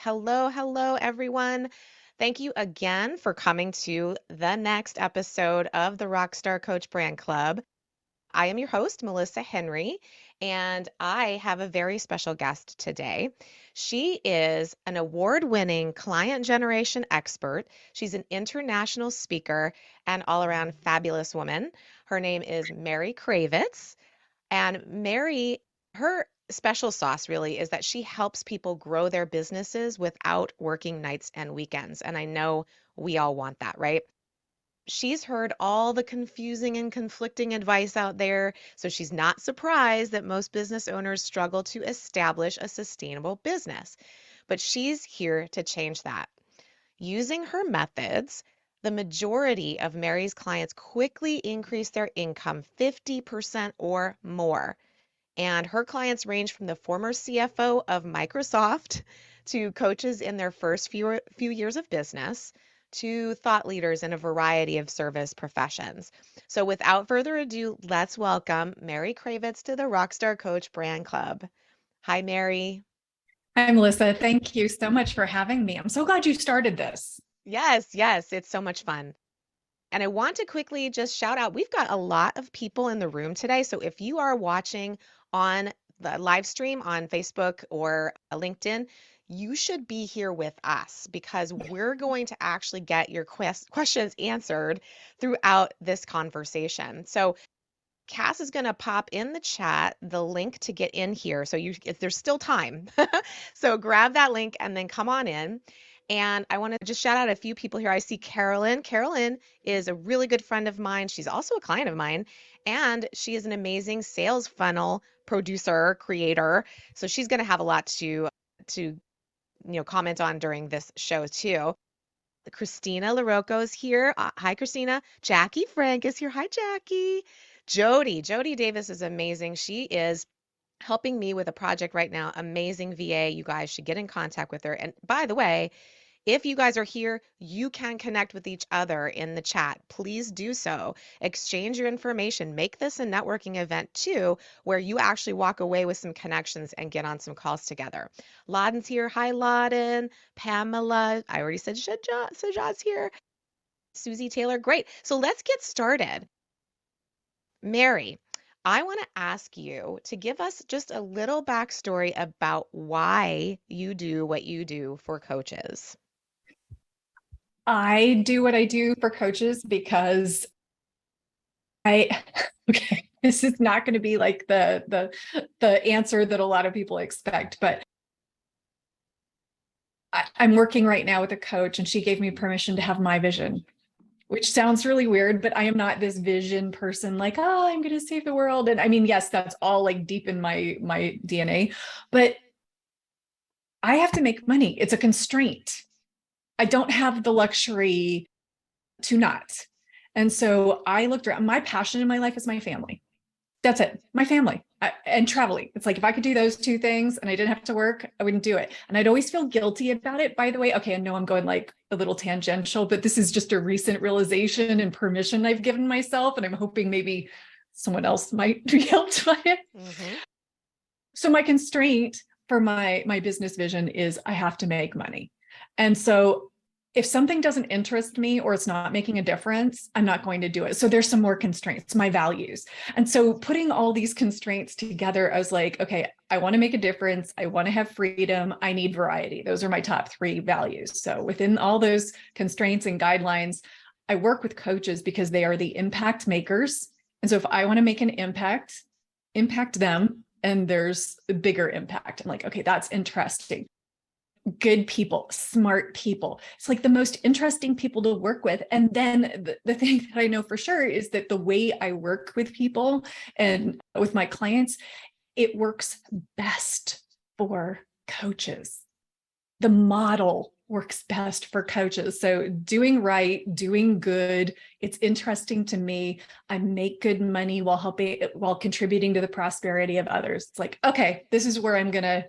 Hello, hello, everyone. Thank you again for coming to the next episode of the Rockstar Coach Brand Club. I am your host, Melissa Henry, and I have a very special guest today. She is an award-winning client generation expert. She's an international speaker and all-around fabulous woman. Her name is Mary Cravets. And Mary, her special sauce really is that she helps people grow their businesses without working nights and weekends. And I know we all want that, right? She's heard all the confusing and conflicting advice out there, so she's not surprised that most business owners struggle to establish a sustainable business. But she's here to change that. Using her methods, the majority of Mary's clients quickly increase their income 50% or more. And her clients range from the former CFO of Microsoft to coaches in their first few years of business to thought leaders in a variety of service professions. So without further ado, let's welcome Mary Cravets to the Rockstar Coach Brand Club. Hi, Mary. Hi, Melissa. Thank you so much for having me. I'm so glad you started this. Yes, it's so much fun. And I want to quickly just shout out, we've got a lot of people in the room today. So if you are watching on the live stream on Facebook or LinkedIn, you should be here with us because we're going to actually get your questions answered throughout this conversation. So Cass is going to pop in the chat the link to get in here. So if there's still time. So grab that link and then come on in. And I want to just shout out a few people here. I see Carolyn. Carolyn is a really good friend of mine. She's also a client of mine, and she is an amazing sales funnel producer, creator. So she's going to have a lot to comment on during this show too. Christina LaRocco is here. Hi, Christina. Jackie Frank is here. Hi, Jackie. Jody Davis is amazing. She is helping me with a project right now. Amazing VA. You guys should get in contact with her. And by the way, if you guys are here, you can connect with each other in the chat. Please do so. Exchange your information. Make this a networking event too, where you actually walk away with some connections and get on some calls together. Laden's here. Hi, Laden. Pamela. I already said Sajad's here. Susie Taylor. Great. So let's get started. Mary, I want to ask you to give us just a little backstory about why you do what you do for coaches. I do what I do for coaches because okay, this is not going to be like the answer that a lot of people expect, but I'm working right now with a coach and she gave me permission to have my vision, which sounds really weird, but I am not this vision person like, oh, I'm going to save the world. And I mean, yes, that's all like deep in my DNA, but I have to make money. It's a constraint. I don't have the luxury to not. And so I looked around. My passion in my life is my family. That's it. My family and traveling. It's like, if I could do those two things and I didn't have to work, I wouldn't do it. And I'd always feel guilty about it, by the way. Okay, I know I'm going like a little tangential, but this is just a recent realization and permission I've given myself. And I'm hoping maybe someone else might be helped by it. Mm-hmm. So my constraint for my business vision is I have to make money. And so if something doesn't interest me or it's not making a difference, I'm not going to do it. So there's some more constraints, my values. And so putting all these constraints together, I was like, okay, I want to make a difference. I want to have freedom. I need variety. Those are my top 3 values. So within all those constraints and guidelines, I work with coaches because they are the impact makers. And so if I want to make an impact them, and there's a bigger impact. I'm like, okay, that's interesting. Good people, smart people. It's like the most interesting people to work with. And then the thing that I know for sure is that the way I work with people and with my clients, it works best for coaches. The model works best for coaches. So doing right, doing good, it's interesting to me. I make good money while contributing to the prosperity of others. It's like, okay, this is where I'm going to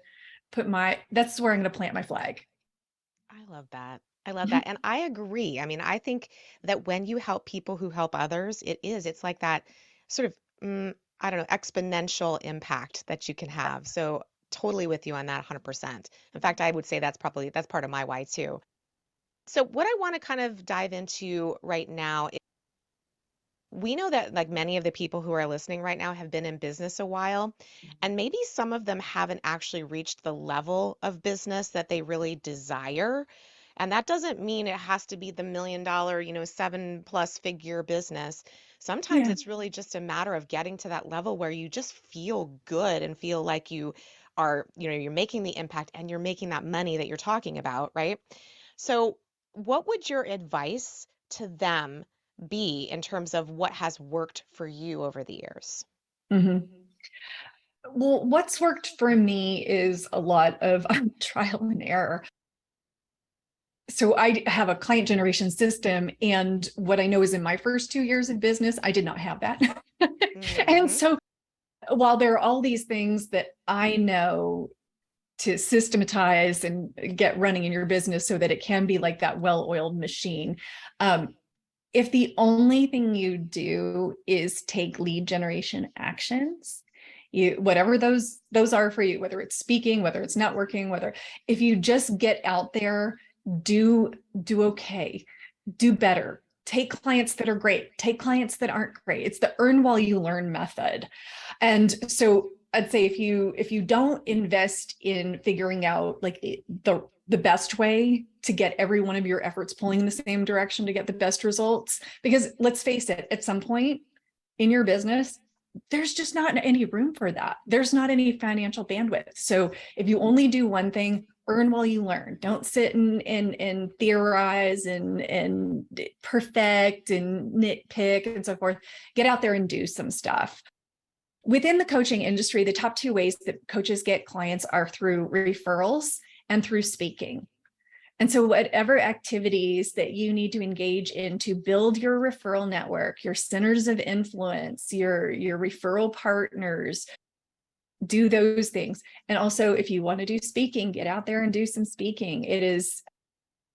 that's where I'm going to plant my flag. I love that. I love that. And I agree. I mean, I think that when you help people who help others, it's like that sort of, I don't know, exponential impact that you can have. So totally with you on that 100%. In fact, I would say that's part of my why too. So what I want to kind of dive into right now, we know that like many of the people who are listening right now have been in business a while, and maybe some of them haven't actually reached the level of business that they really desire. And that doesn't mean it has to be the $1 million, 7+ figure business. Sometimes Yeah. it's really just a matter of getting to that level where you just feel good and feel like you are, you're making the impact and you're making that money that you're talking about, right? So, what would your advice to them be in terms of what has worked for you over the years? Mhm. Well, what's worked for me is a lot of trial and error. So I have a client generation system, and what I know is in my first 2 years of business, I did not have that. And Hmm. so while there are all these things that I know to systematize and get running in your business so that it can be like that well-oiled machine, if the only thing you do is take lead generation actions, whatever those are for you, whether it's speaking, whether it's networking, whether if you just get out there, do okay, do better, take clients that are great, take clients that aren't great. It's the earn while you learn method. And so I'd say if you don't invest in figuring out like the best way to get every one of your efforts pulling in the same direction to get the best results, because let's face it, at some point in your business, there's just not any room for that. There's not any financial bandwidth. So if you only do one thing, earn while you learn. Don't sit and theorize and perfect and nitpick and so forth. Get out there and do some stuff. Within the coaching industry, the top two ways that coaches get clients are through referrals and through speaking. And so whatever activities that you need to engage in to build your referral network, your centers of influence, your referral partners, do those things. And also, if you want to do speaking, get out there and do some speaking. It is,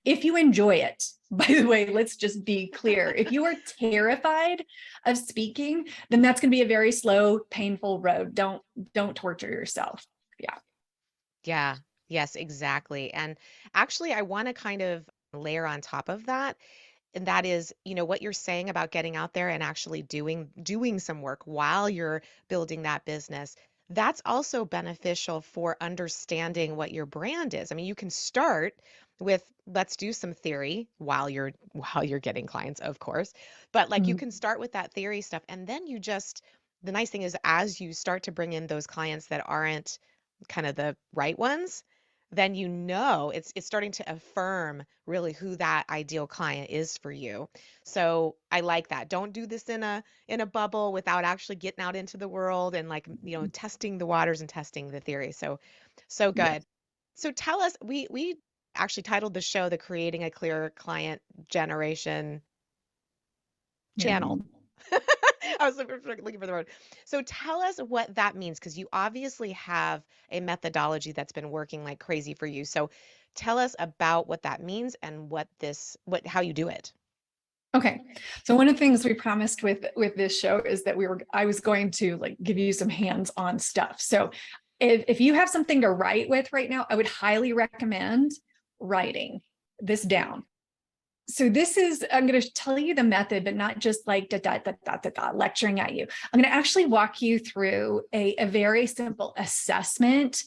if you enjoy it, by the way, let's just be clear. If you are terrified of speaking, then that's going to be a very slow, painful road. Don't torture yourself. Yeah. Yeah, yes, exactly. And actually, I want to kind of layer on top of that. And that is, what you're saying about getting out there and actually doing some work while you're building that business. That's also beneficial for understanding what your brand is. I mean, you can start with let's do some theory while you're getting clients, of course. But like you Mhm. can start with that theory stuff and then the nice thing is as you start to bring in those clients that aren't kind of the right ones, then it's starting to affirm really who that ideal client is for you. So I like that. Don't do this in a bubble without actually getting out into the world and like, testing the waters and testing the theory. So Yes. good. So tell us, we actually titled the show the Creating a Clear Client Generation Yeah. Channel. I was looking for the word. So tell us what that means, because you obviously have a methodology that's been working like crazy for you. So tell us about what that means and how you do it. Okay. So one of the things we promised with this show is that I was going to like give you some hands-on stuff. So if you have something to write with right now, I would highly recommend writing this down. So I'm going to tell you the method, but not just like lecturing at you. I'm going to actually walk you through a very simple assessment,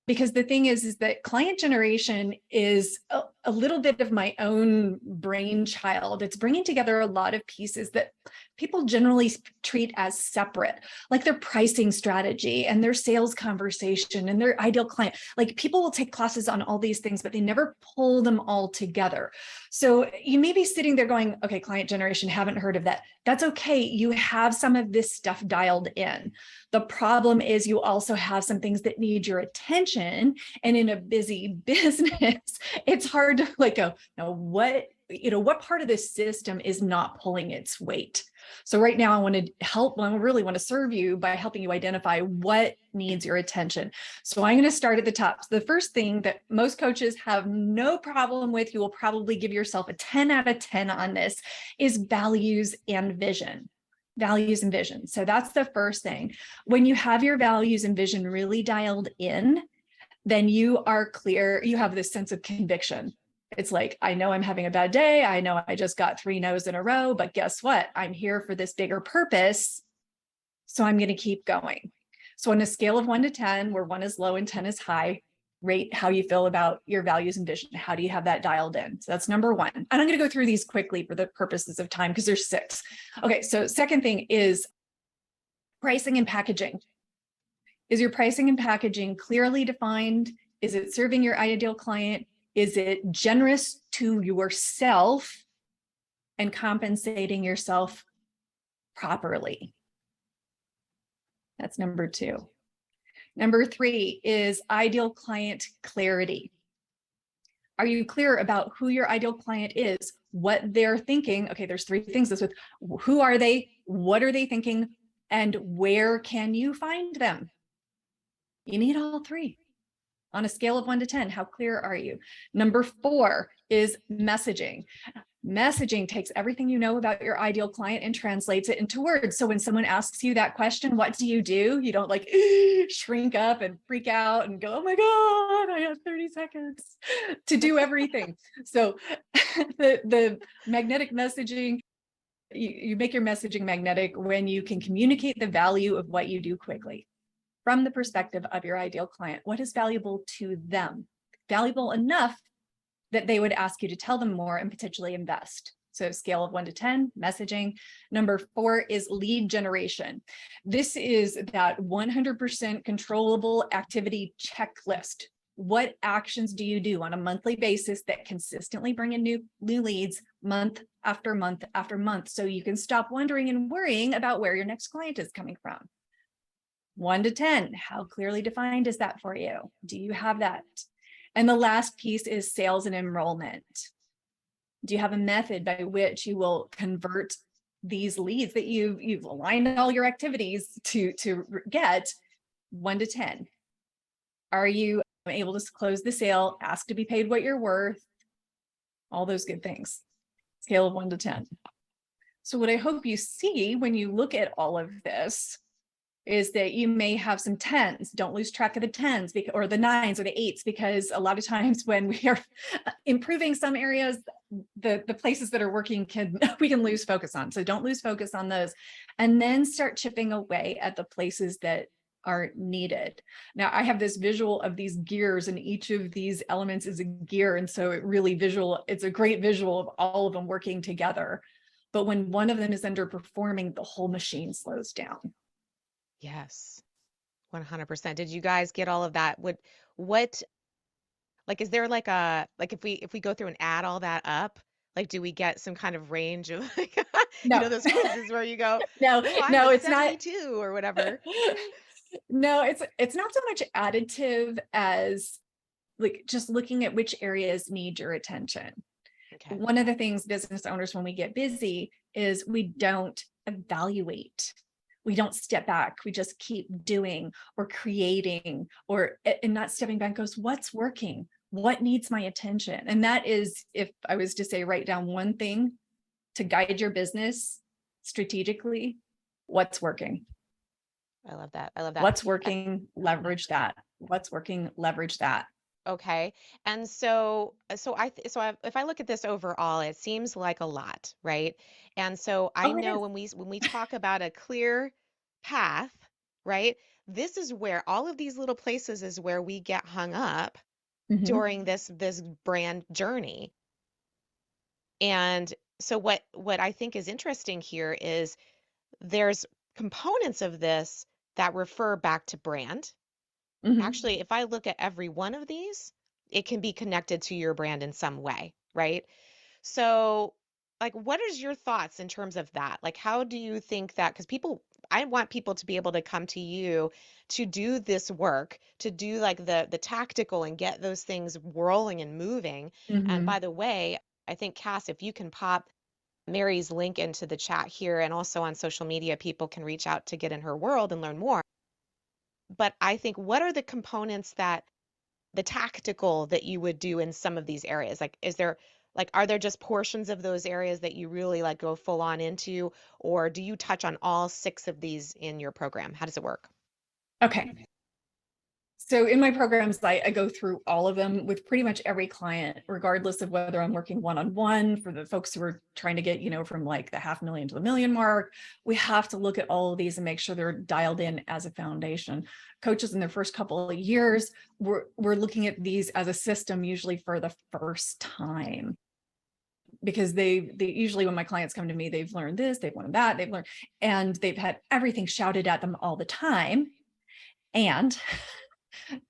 because the thing is that client generation is a little bit of my own brainchild. It's bringing together a lot of pieces that people generally treat as separate, like their pricing strategy and their sales conversation and their ideal client. Like people will take classes on all these things, but they never pull them all together. So you may be sitting there going, okay, client generation, haven't heard of that. That's okay. You have some of this stuff dialed in. The problem is you also have some things that need your attention. And in a busy business, it's hard to like go, now what part of this system is not pulling its weight? So right now I really want to serve you by helping you identify what needs your attention. So I'm going to start at the top. So the first thing that most coaches have no problem with, you will probably give yourself a 10 out of 10 on this, is values and vision. Values and vision. So that's the first thing. When you have your values and vision really dialed in, then you are clear. You have this sense of conviction. It's like, I know I'm having a bad day. I know I just got 3 no's in a row, but guess what? I'm here for this bigger purpose. So I'm going to keep going. So on a scale of 1 to 10, where 1 is low and 10 is high, rate how you feel about your values and vision. How do you have that dialed in? So that's number 1. And I'm going to go through these quickly for the purposes of time because there's 6. Okay, so second thing is pricing and packaging. Is your pricing and packaging clearly defined? Is it serving your ideal client? Is it generous to yourself and compensating yourself properly? That's number 2. Number 3 is ideal client clarity. Are you clear about who your ideal client is, what they're thinking? Okay, there's 3 things. This with who are they, what are they thinking, and where can you find them? You need all 3. On a scale of 1 to 10, how clear are you? Number 4 is messaging. Messaging takes everything you know about your ideal client and translates it into words. So when someone asks you that question, what do? You don't like shrink up and freak out and go, oh my God, I have 30 seconds to do everything. So the magnetic messaging, you make your messaging magnetic when you can communicate the value of what you do quickly from the perspective of your ideal client. What is valuable to them? Valuable enough that they would ask you to tell them more and potentially invest. So scale of 1 to 10, messaging. Number 4 is lead generation. This is that 100% controllable activity checklist. What actions do you do on a monthly basis that consistently bring in new leads month after month after month, so you can stop wondering and worrying about where your next client is coming from? 1 to 10, how clearly defined is that for you? Do you have that? And the last piece is sales and enrollment. Do you have a method by which you will convert these leads that you've aligned all your activities to get? 1 to 10. Are you able to close the sale, ask to be paid what you're worth? All those good things. Scale of 1 to 10. So what I hope you see when you look at all of this is that you may have some 10s. Don't lose track of the 10s or the 9s or the 8s, because a lot of times when we are improving some areas, the places that are working we can lose focus on. So don't lose focus on those, and then start chipping away at the places that are needed. Now, I have this visual of these gears, and each of these elements is a gear. And so it's a great visual of all of them working together. But when one of them is underperforming, the whole machine slows down. Yes, 100%. Did you guys get all of that? What, like, is there like if we go through and add all that up, like, do we get some kind of range of like, No, those quizzes where you go, no, oh, I'm no, a it's not. 72 or whatever. No, it's not so much additive as like just looking at which areas need your attention. Okay. One of the things business owners, when we get busy, is we don't evaluate. We don't step back. We just keep doing or creating and not stepping back goes, what's working? What needs my attention? And that is, if I was to say, write down one thing to guide your business strategically, what's working? I love that. I love that. What's working? Leverage that. What's working? Leverage that. Okay. And so if I look at this overall, it seems like a lot, right? And so I Oh, it know is. when we talk about a clear path, right? This is where all of these little places is where we get hung up Mhm. during this brand journey. And so what I think is interesting here is there's components of this that refer back to brand. Mhm. Actually, if I look at every one of these, it can be connected to your brand in some way, right? So, like, what is your thoughts in terms of that? Like, how do you think that? Because I want people to be able to come to you to do this work, to do like the tactical and get those things whirling and moving. And by Mhm. the way, I think Cass, if you can pop Mary's link into the chat here and also on social media, people can reach out to get in her world and learn more. But I think what are the components that the tactical that you would do in some of these areas? Like, are there just portions of those areas that you really like go full on into, or do you touch on all 6 of these in your program? How does it work? Okay. So in my programs, I go through all of them with pretty much every client, regardless of whether I'm working one-on-one. For the folks who are trying to get, from like the 500,000 to the million mark, we have to look at all of these and make sure they're dialed in as a foundation. Coaches in their first couple of years, we're looking at these as a system, usually for the first time. Because they usually, when my clients come to me, they've learned this, they've learned that, and they've had everything shouted at them all the time. And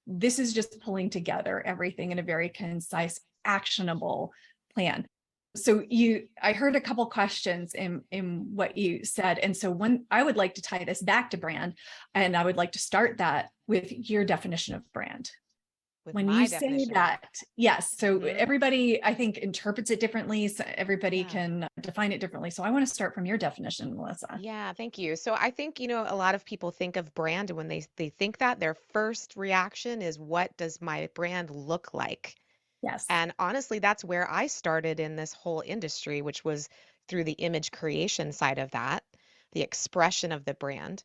this is just pulling together everything in a very concise, actionable plan. So I heard a couple questions in what you said. And so I would like to tie this back to brand, and I would like to start that with your definition of brand. With When you my say definition. that, yes. So Mhm. everybody, I think, interprets it differently. So everybody Yeah. can define it differently. So I want to start from your definition, Melissa. Yeah, thank you. So I think, a lot of people think of brand, and when they think that, their first reaction is, what does my brand look like? Yes. And honestly, that's where I started in this whole industry, which was through the image creation side of that, the expression of the brand.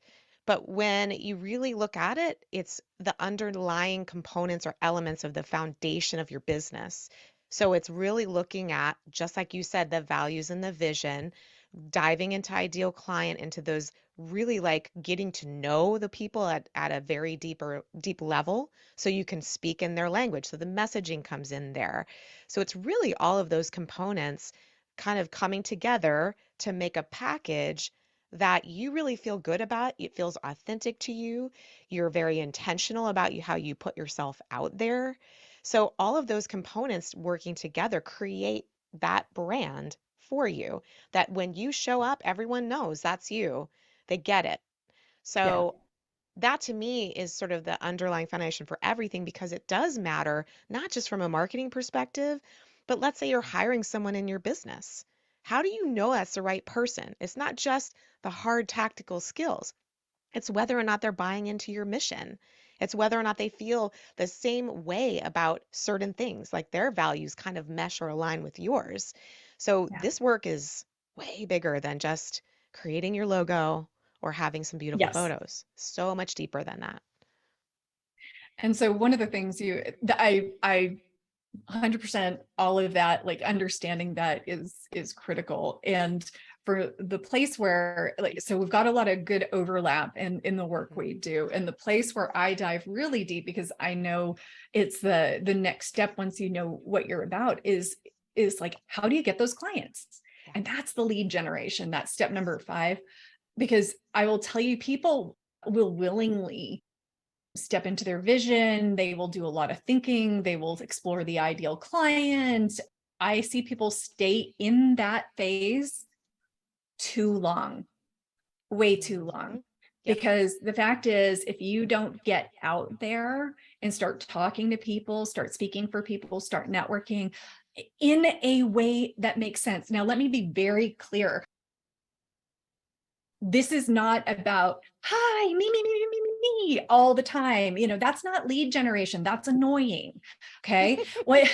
But when you really look at it, it's the underlying components or elements of the foundation of your business. So it's really looking at, just like you said, the values and the vision, diving into ideal client, into those, really like getting to know the people at a very deep level, so you can speak in their language, so the messaging comes in there. So it's really all of those components kind of coming together to make a package that you really feel good about. It feels authentic to you. You're very intentional about how you put yourself out there. So all of those components working together create that brand for you, that when you show up, everyone knows that's you. They get it. Yeah. So that to me is sort of the underlying foundation for everything, because it does matter, not just from a marketing perspective, but let's say you're hiring someone in your business. How do you know that's the right person? It's not just the hard tactical skills. It's whether or not they're buying into your mission. It's whether or not they feel the same way about certain things, like their values kind of mesh or align with yours. So Yeah. this work is way bigger than just creating your logo or having some beautiful Yes. photos. So much deeper than that. And so one of the things I 100% all of that, like understanding that is critical. And for the place where, like, so we've got a lot of good overlap in the work Mhm. we do, and the place where I dive really deep, because I know it's the next step once you know what you're about, is like, how do you get those clients? Yeah. And that's the lead generation. That's step Yes. number 5. Because I will tell you, people will willingly step into their vision. They will do a lot of thinking. They will explore the ideal client. I see people stay in that phase too long, way too long. Mhm. Yep. Because the fact is, if you don't get out there and start talking to people, start speaking for people, start networking in a way that makes sense. Now, let me be very clear. This is not about, hi, me all the time. That's not lead generation. That's annoying. Okay. What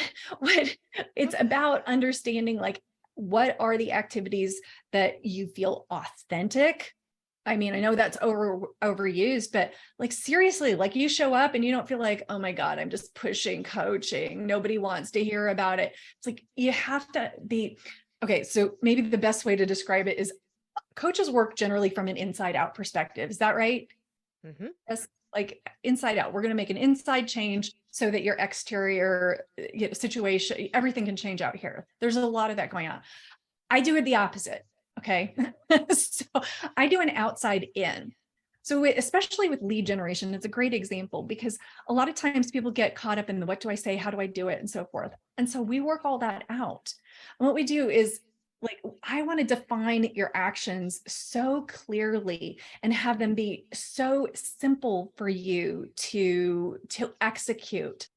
it's about understanding, like, what are the activities that you feel authentic? I mean, I know that's overused, but like, seriously, like, you show up and you don't feel like, oh my God, I'm just pushing coaching. Nobody wants to hear about it. It's like, you have to be, okay. So maybe the best way to describe it is, coaches work generally from an inside out perspective. Is that right? Mhm. That's like inside out. We're going to make an inside change so that your exterior situation, everything can change out here. There's a lot of that going on. I do it the opposite. Okay. So I do an outside in. So especially with lead generation, it's a great example, because a lot of times people get caught up in the, what do I say? How do I do it? And so forth. And so we work all that out. And what we do is, like, I want to define your actions so clearly and have them be so simple for you to execute,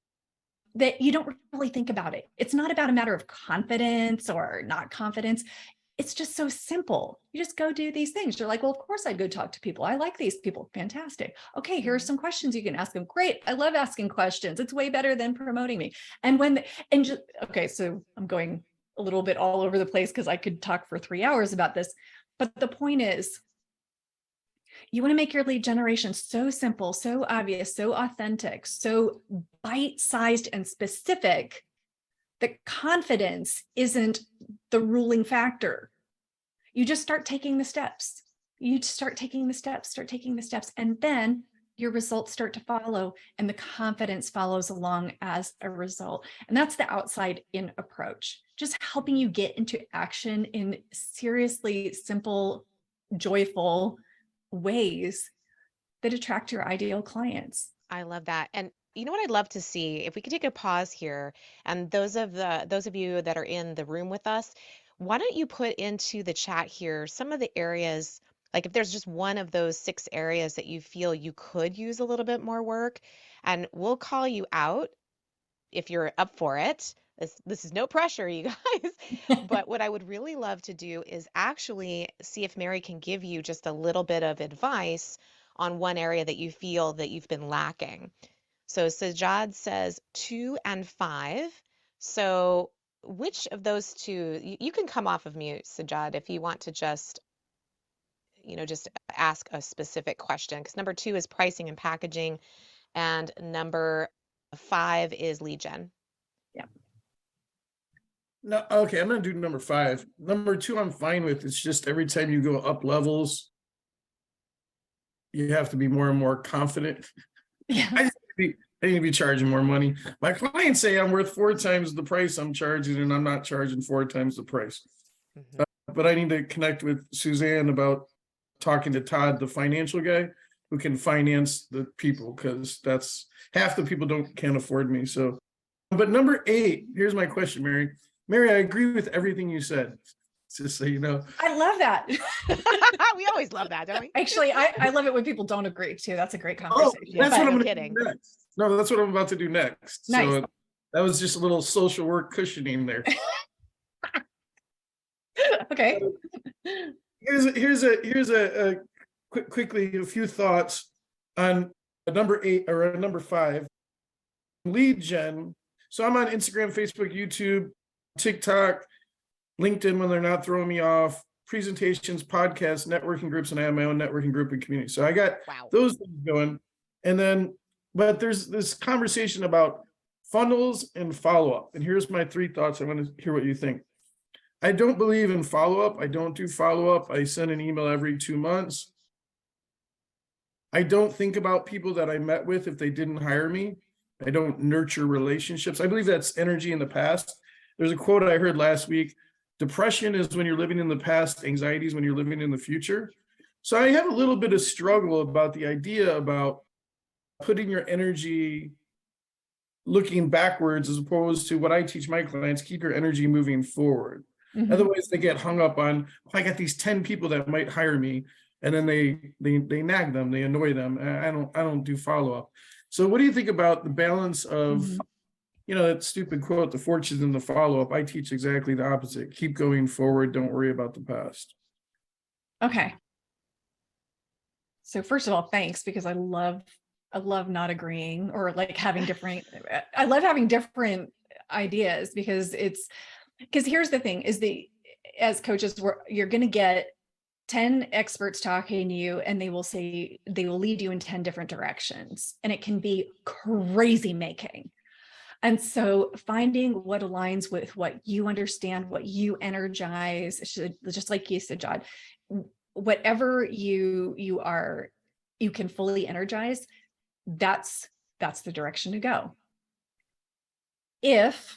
that you don't really think about it. It's not about a matter of confidence or not confidence. It's just so simple. You just go do these things. You're like, well, of course I'd go talk to people. I like these people. Fantastic. Okay, here are Mhm. some questions you can ask them. Great. I love asking questions. It's way better than promoting me. And and just, okay, so I'm going a little bit all over the place because I could talk for 3 hours about this. But the point is, You want to make your lead generation so simple, so obvious, so authentic, so bite-sized and specific that confidence isn't the ruling factor. You just start taking the steps. You start taking the steps, and then your results start to follow, and the confidence follows along as a result. And that's the outside in approach, just helping you get into action in seriously simple, joyful ways that attract your ideal clients. I love that. And you know what I'd love to see, if we could take a pause here, and those of you that are in the room with us, why don't you put into the chat here some of the areas, like if there's just one of those 6 areas that you feel you could use a little bit more work, and we'll call you out if you're up for it. This is no pressure, you guys. But what I would really love to do is actually see if Mary can give you just a little bit of advice on one area that you feel that you've been lacking. So Sajad says 2 and 5. So which of those two, you can come off of mute, Sajad, if you want to just, just ask a specific question. Because number 2 is pricing and packaging, and number 5 is lead gen. Yeah. No, okay, I'm gonna do number 5. Number 2, I'm fine with. It's just every time you go up levels, you have to be more and more confident. Yeah. I need to be charging more money. My clients say I'm worth 4 times the price I'm charging, and I'm not charging 4 times the price. Mm-hmm. But I need to connect with Suzanne about talking to Todd, the financial guy, who can finance the people, because that's half the people can't afford me. So, but number 8, here's my question, Mary. Mary, I agree with everything you said. Just so you know. I love that. We always love that, don't we? Actually, I love it when people don't agree too. That's a great conversation. That's what I'm no going to kidding. do next. No, that's what I'm about to do next. Nice. So that was just a little social work cushioning there. Okay. Here's a quickly a few thoughts on number 8 or number 5, lead gen. So I'm on Instagram, Facebook, YouTube, TikTok, LinkedIn when they're not throwing me off, presentations, podcasts, networking groups, and I have my own networking group and community. So I got those things going. And then, but there's this conversation about funnels and follow-up. And here's my 3 thoughts. I want to hear what you think. I don't believe in follow-up. I don't do follow-up. I send an email every 2 months. I don't think about people that I met with if they didn't hire me. I don't nurture relationships. I believe that's energy in the past. There's a quote I heard last week. Depression is when you're living in the past. Anxiety is when you're living in the future. So I have a little bit of struggle about the idea about putting your energy looking backwards as opposed to what I teach my clients, keep your energy moving forward. Mm-hmm. Otherwise, they get hung up on, I got these 10 people that might hire me, and then they nag them, they annoy them. I don't do follow-up. So what do you think about the balance of, that stupid quote, the fortune and the follow-up? I teach exactly the opposite. Keep going forward. Don't worry about the past. Okay. So first of all, thanks, because I love not agreeing or like having different, I love having different ideas because here's the thing is as coaches, you're going to get 10 experts talking to you and they will lead you in 10 different directions, and it can be crazy making. And so finding what aligns with what you understand, what you energize, just like you said, John, whatever you can fully energize, that's the direction to go. If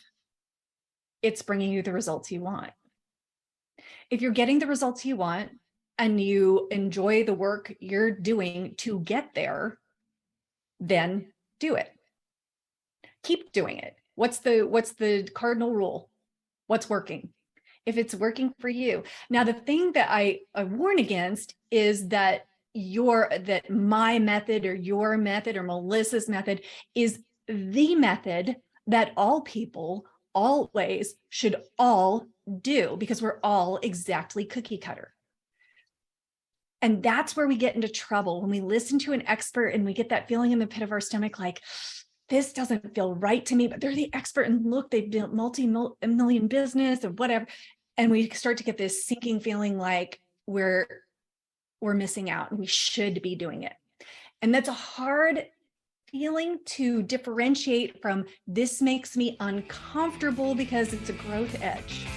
it's bringing you the results you want. If you're getting the results you want and you enjoy the work you're doing to get there, then do it. Keep doing it. What's the cardinal rule? What's working? If it's working for you. Now, the thing that I warn against is that my method or your method or Melissa's method is the method that all people always should all do, because we're all exactly cookie cutter. And that's where we get into trouble, when we listen to an expert and we get that feeling in the pit of our stomach, like, this doesn't feel right to me, but they're the expert and look, they've built multi-million business or whatever. And we start to get this sinking feeling like we're we're missing out and we should be doing it. And that's a hard feeling to differentiate from, this makes me uncomfortable because it's a growth edge.